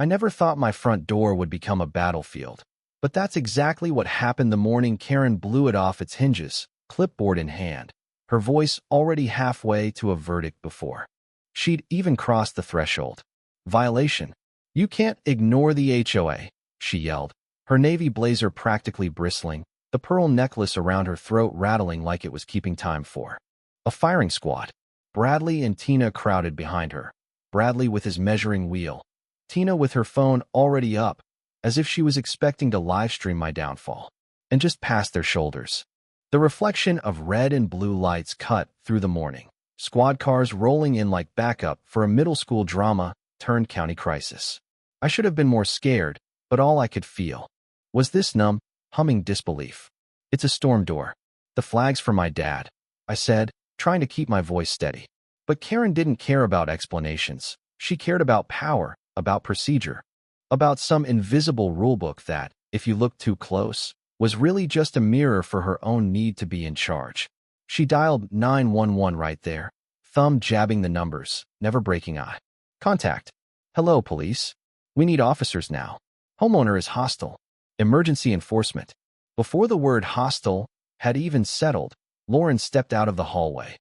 I never thought my front door would become a battlefield. But that's exactly what happened the morning Karen blew it off its hinges, clipboard in hand, her voice already halfway to a verdict before she'd even crossed the threshold. Violation. You can't ignore the HOA, she yelled, her navy blazer practically bristling, the pearl necklace around her throat rattling like it was keeping time for a firing squad. Bradley and Tina crowded behind her, Bradley with his measuring wheel, Tina with her phone already up, as if she was expecting to livestream my downfall, and just past their shoulders. The reflection of red and blue lights cut through the morning, squad cars rolling in like backup for a middle school drama turned county crisis. I should have been more scared, but all I could feel was this numb, humming disbelief. It's a storm door. The flag's for my dad, I said, trying to keep my voice steady. But Karen didn't care about explanations. She cared about power, about procedure, about some invisible rulebook that, if you looked too close, was really just a mirror for her own need to be in charge. She dialed 911 right there, thumb jabbing the numbers, never breaking eye contact. Hello, police. We need officers now. Homeowner is hostile. Emergency enforcement. Before the word hostile had even settled, Lauren stepped out of the hallway.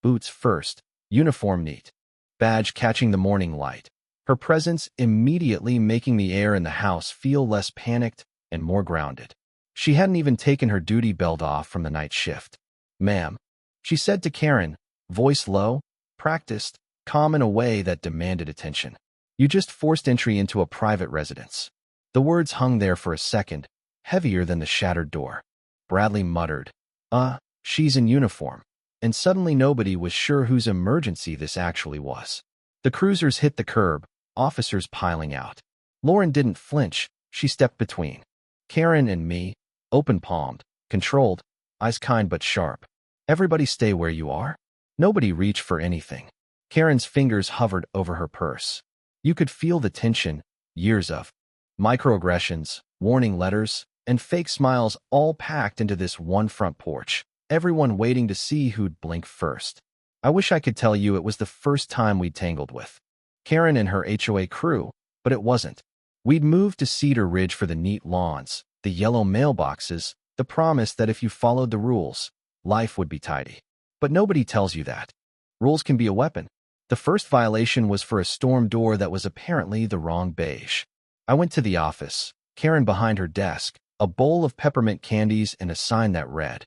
Boots first, uniform neat, badge catching the morning light. Her presence immediately making the air in the house feel less panicked and more grounded. She hadn't even taken her duty belt off from the night shift. Ma'am, she said to Karen, voice low, practiced, calm in a way that demanded attention. You just forced entry into a private residence. The words hung there for a second, heavier than the shattered door. Bradley muttered, she's in uniform. And suddenly nobody was sure whose emergency this actually was. The cruisers hit the curb, officers piling out. Lauren didn't flinch, she stepped between Karen and me, open-palmed, controlled, eyes kind but sharp. Everybody stay where you are. Nobody reach for anything. Karen's fingers hovered over her purse. You could feel the tension, years of microaggressions, warning letters, and fake smiles all packed into this one front porch, everyone waiting to see who'd blink first. I wish I could tell you it was the first time we'd tangled with Karen and her HOA crew, but it wasn't. We'd moved to Cedar Ridge for the neat lawns, the yellow mailboxes, the promise that if you followed the rules, life would be tidy. But nobody tells you that. Rules can be a weapon. The first violation was for a storm door that was apparently the wrong beige. I went to the office, Karen behind her desk, a bowl of peppermint candies and a sign that read,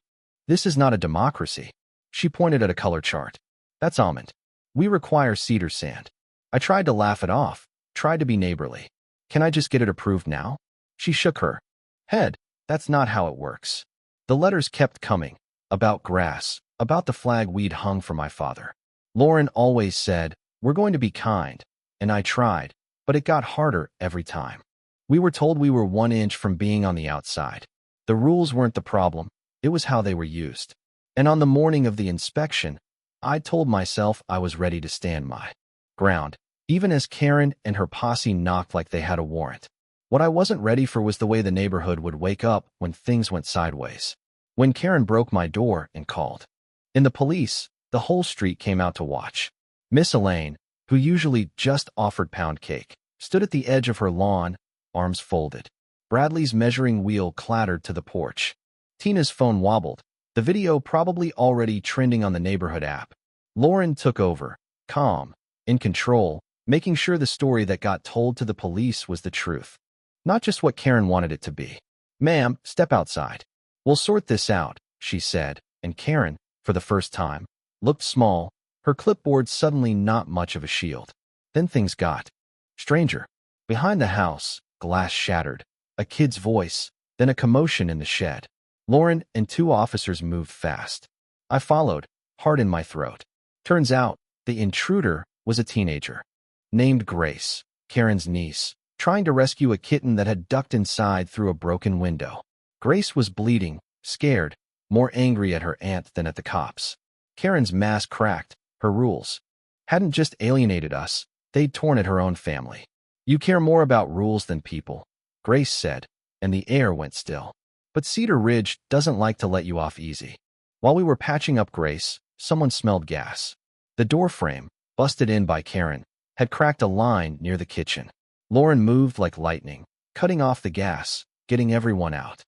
"This is not a democracy." She pointed at a color chart. "That's almond. We require cedar sand." I tried to laugh it off, tried to be neighborly. "Can I just get it approved now?" She shook her head. "That's not how it works." The letters kept coming, about grass, about the flag we'd hung for my father. Lauren always said, "We're going to be kind," and I tried, but it got harder every time. We were told we were 1 inch from being on the outside. The rules weren't the problem, it was how they were used. And on the morning of the inspection, I told myself I was ready to stand my ground, even as Karen and her posse knocked like they had a warrant. What I wasn't ready for was the way the neighborhood would wake up when things went sideways. When Karen broke my door and called in the police, the whole street came out to watch. Miss Elaine, who usually just offered pound cake, stood at the edge of her lawn, arms folded. Bradley's measuring wheel clattered to the porch. Tina's phone wobbled, the video probably already trending on the neighborhood app. Lauren took over, calm, in control, making sure the story that got told to the police was the truth, not just what Karen wanted it to be. "Ma'am, step outside. We'll sort this out," she said, and Karen, for the first time, looked small, her clipboard suddenly not much of a shield. Then things got stranger. Behind the house, glass shattered, a kid's voice, then a commotion in the shed. Lauren and 2 officers moved fast. I followed, heart in my throat. Turns out, the intruder was a teenager named Grace, Karen's niece, trying to rescue a kitten that had ducked inside through a broken window. Grace was bleeding, scared, more angry at her aunt than at the cops. Karen's mask cracked. Her rules hadn't just alienated us, they'd torn at her own family. "You care more about rules than people," Grace said, and the air went still. But Cedar Ridge doesn't like to let you off easy. While we were patching up Grace, someone smelled gas. The door frame, busted in by Karen, had cracked a line near the kitchen. Lauren moved like lightning, cutting off the gas, getting everyone out.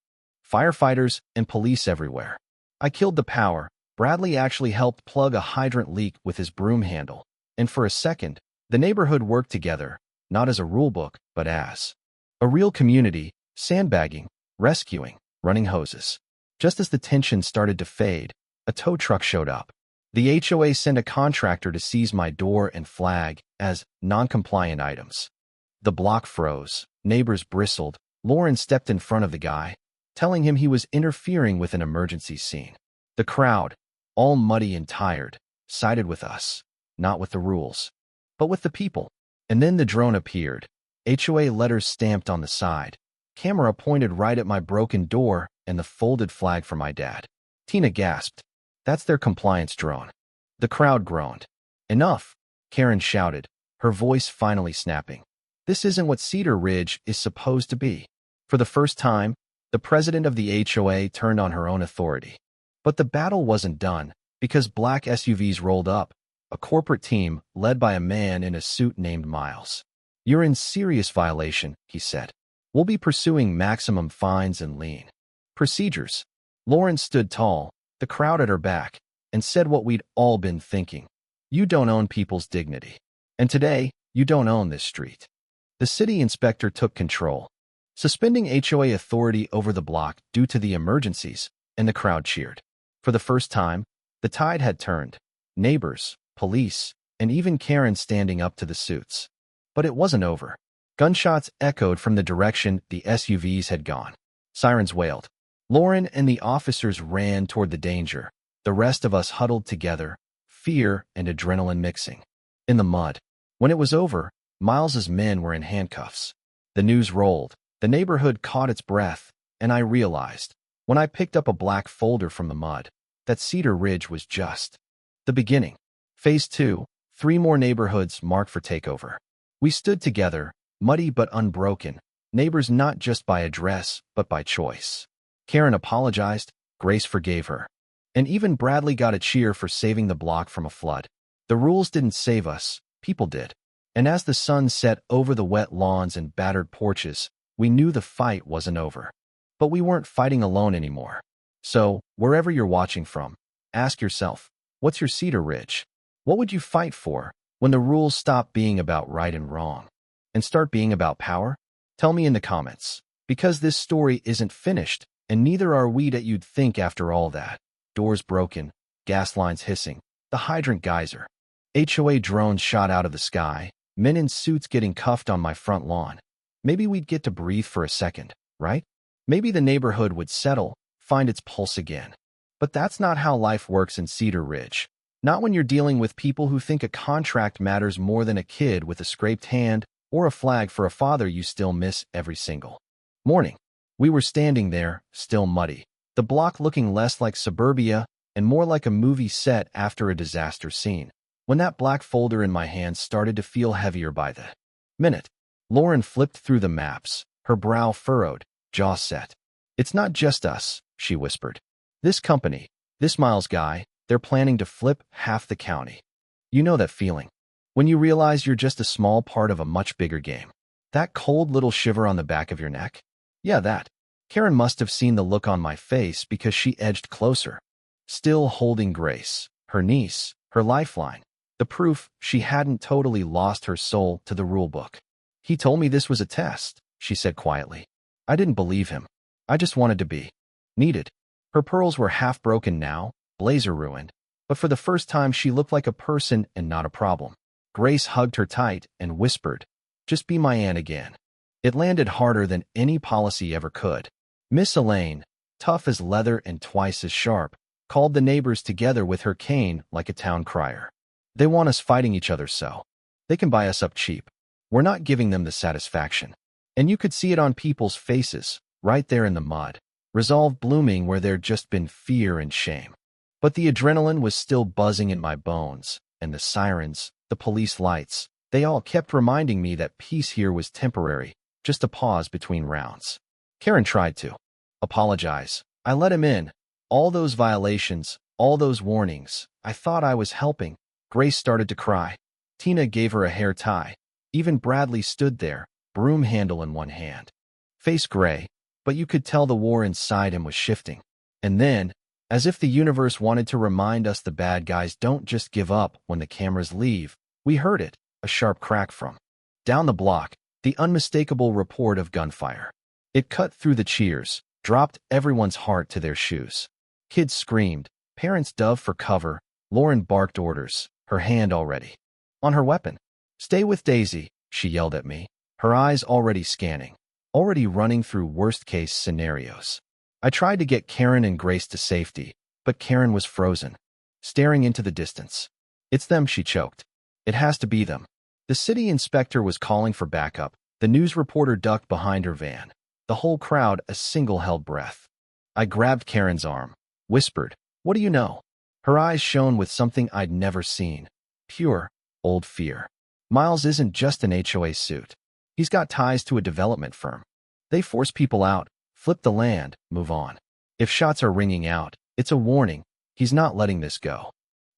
Firefighters and police everywhere. I killed the power. Bradley actually helped plug a hydrant leak with his broom handle. And for a second, the neighborhood worked together, not as a rulebook, but as a real community, sandbagging, rescuing, running hoses. Just as the tension started to fade, a tow truck showed up. The HOA sent a contractor to seize my door and flag as non-compliant items. The block froze. Neighbors bristled. Lauren stepped in front of the guy, telling him he was interfering with an emergency scene. The crowd, all muddy and tired, sided with us, not with the rules, but with the people. And then the drone appeared. HOA letters stamped on the side. Camera pointed right at my broken door and the folded flag for my dad. Tina gasped. That's their compliance drone. The crowd groaned. Enough, Karen shouted, her voice finally snapping. This isn't what Cedar Ridge is supposed to be. For the first time, the president of the HOA turned on her own authority. But the battle wasn't done, because black SUVs rolled up, a corporate team led by a man in a suit named Miles. You're in serious violation, he said. We'll be pursuing maximum fines and lien procedures. Lauren stood tall, the crowd at her back, and said what we'd all been thinking. You don't own people's dignity. And today, you don't own this street. The city inspector took control, suspending HOA authority over the block due to the emergencies, and the crowd cheered. For the first time, the tide had turned. Neighbors, police, and even Karen standing up to the suits. But it wasn't over. Gunshots echoed from the direction the SUVs had gone. Sirens wailed. Lauren and the officers ran toward the danger. The rest of us huddled together, fear and adrenaline mixing. In the mud. When it was over, Miles's men were in handcuffs. The news rolled. The neighborhood caught its breath, and I realized, when I picked up a black folder from the mud, that Cedar Ridge was just the beginning. Phase 2, 3 more neighborhoods marked for takeover. We stood together, muddy but unbroken, neighbors not just by address, but by choice. Karen apologized, Grace forgave her. And even Bradley got a cheer for saving the block from a flood. The rules didn't save us, people did. And as the sun set over the wet lawns and battered porches, we knew the fight wasn't over. But we weren't fighting alone anymore. So, wherever you're watching from, ask yourself, what's your Cedar Ridge? What would you fight for when the rules stop being about right and wrong and start being about power? Tell me in the comments, because this story isn't finished, and neither are we that you'd think after all that. Doors broken, gas lines hissing, the hydrant geyser. HOA drones shot out of the sky, men in suits getting cuffed on my front lawn. Maybe we'd get to breathe for a second, right? Maybe the neighborhood would settle, find its pulse again. But that's not how life works in Cedar Ridge. Not when you're dealing with people who think a contract matters more than a kid with a scraped hand or a flag for a father you still miss every single morning. We were standing there, still muddy, the block looking less like suburbia and more like a movie set after a disaster scene, when that black folder in my hand started to feel heavier by the minute. Lauren flipped through the maps, her brow furrowed, jaw set. It's not just us, she whispered. This company, this Miles guy, they're planning to flip half the county. You know that feeling, when you realize you're just a small part of a much bigger game. That cold little shiver on the back of your neck? Yeah, that. Karen must have seen the look on my face because she edged closer, still holding Grace, her niece, her lifeline, the proof she hadn't totally lost her soul to the rulebook. He told me this was a test, she said quietly. I didn't believe him. I just wanted to be needed. Her pearls were half broken now, blazer ruined, but for the first time she looked like a person and not a problem. Grace hugged her tight and whispered, just be my aunt again. It landed harder than any policy ever could. Miss Elaine, tough as leather and twice as sharp, called the neighbors together with her cane like a town crier. They want us fighting each other so they can buy us up cheap. We're not giving them the satisfaction. And you could see it on people's faces, right there in the mud, resolve blooming where there'd just been fear and shame. But the adrenaline was still buzzing in my bones, and the sirens, the police lights, they all kept reminding me that peace here was temporary, just a pause between rounds. Karen tried to apologize. I let him in. All those violations, all those warnings. I thought I was helping. Grace started to cry. Tina gave her a hair tie. Even Bradley stood there, broom handle in one hand. Face gray, but you could tell the war inside him was shifting. And then, as if the universe wanted to remind us the bad guys don't just give up when the cameras leave, we heard it, a sharp crack from down the block, the unmistakable report of gunfire. It cut through the cheers, dropped everyone's heart to their shoes. Kids screamed, parents dove for cover, Lauren barked orders, her hand already on her weapon. "Stay with Daisy," she yelled at me, her eyes already scanning, already running through worst-case scenarios. I tried to get Karen and Grace to safety, but Karen was frozen, staring into the distance. "It's them," she choked. "It has to be them." The city inspector was calling for backup. The news reporter ducked behind her van. The whole crowd a single held breath. I grabbed Karen's arm, whispered, "What do you know?" Her eyes shone with something I'd never seen. Pure, old fear. Miles isn't just an HOA suit. He's got ties to a development firm. They force people out, flip the land, move on. If shots are ringing out, it's a warning. He's not letting this go.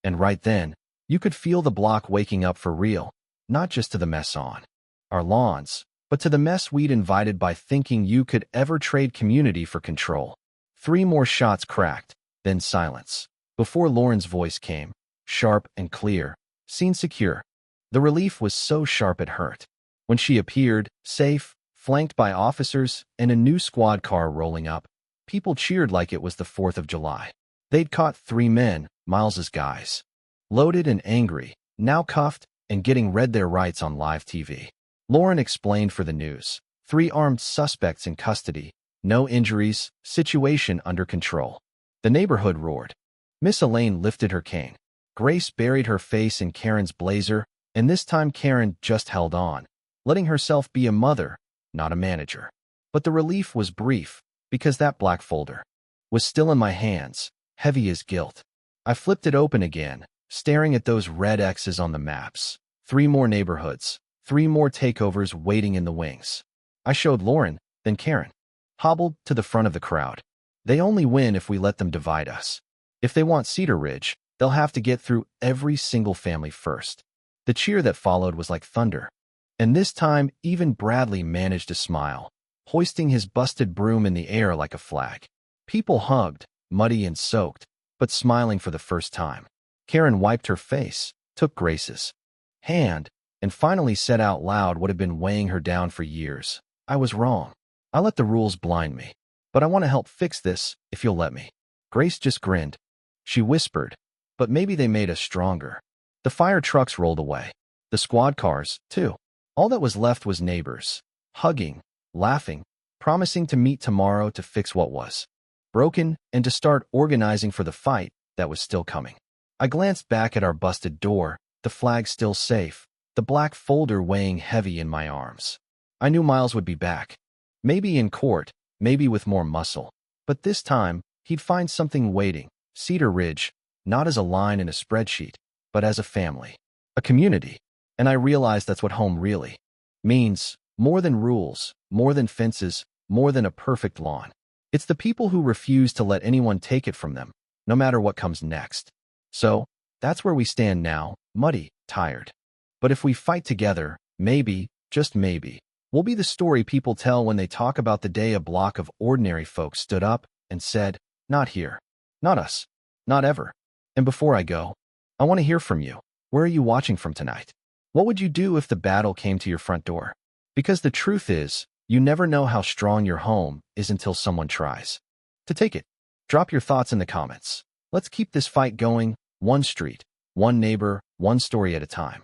And right then, you could feel the block waking up for real, not just to the mess on our lawns, but to the mess we'd invited by thinking you could ever trade community for control. 3 more shots cracked, then silence. Before Lauren's voice came, sharp and clear, "Scene secure." The relief was so sharp it hurt. When she appeared, safe, flanked by officers and a new squad car rolling up, people cheered like it was the 4th of July. They'd caught 3 men, Miles's guys. Loaded and angry, now cuffed and getting read their rights on live TV. Lauren explained for the news. 3 armed suspects in custody, no injuries, situation under control. The neighborhood roared. Miss Elaine lifted her cane. Grace buried her face in Karen's blazer, and this time Karen just held on, letting herself be a mother, not a manager. But the relief was brief, because that black folder was still in my hands, heavy as guilt. I flipped it open again, staring at those red X's on the maps. 3 more neighborhoods, 3 more takeovers waiting in the wings. I showed Lauren, then Karen. Hobbled to the front of the crowd. They only win if we let them divide us. If they want Cedar Ridge, they'll have to get through every single family first. The cheer that followed was like thunder. And this time, even Bradley managed to smile, hoisting his busted broom in the air like a flag. People hugged, muddy and soaked, but smiling for the first time. Karen wiped her face, took Grace's hand, and finally said out loud what had been weighing her down for years. "I was wrong. I let the rules blind me. But I want to help fix this, if you'll let me." Grace just grinned. She whispered, "But maybe they made us stronger." The fire trucks rolled away. The squad cars, too. All that was left was neighbors, hugging, laughing, promising to meet tomorrow to fix what was broken and to start organizing for the fight that was still coming. I glanced back at our busted door, the flag still safe, the black folder weighing heavy in my arms. I knew Miles would be back. Maybe in court, maybe with more muscle. But this time, he'd find something waiting. Cedar Ridge, not as a line in a spreadsheet, but as a family. A community. And I realized that's what home really means. More than rules, more than fences, more than a perfect lawn. It's the people who refuse to let anyone take it from them, no matter what comes next. So, that's where we stand now, muddy, tired. But if we fight together, maybe, just maybe, we'll be the story people tell when they talk about the day a block of ordinary folks stood up and said, "Not here. Not us. Not ever." And before I go, I want to hear from you. Where are you watching from tonight? What would you do if the battle came to your front door? Because the truth is, you never know how strong your home is until someone tries to take it. Drop your thoughts in the comments. Let's keep this fight going, one street, one neighbor, one story at a time.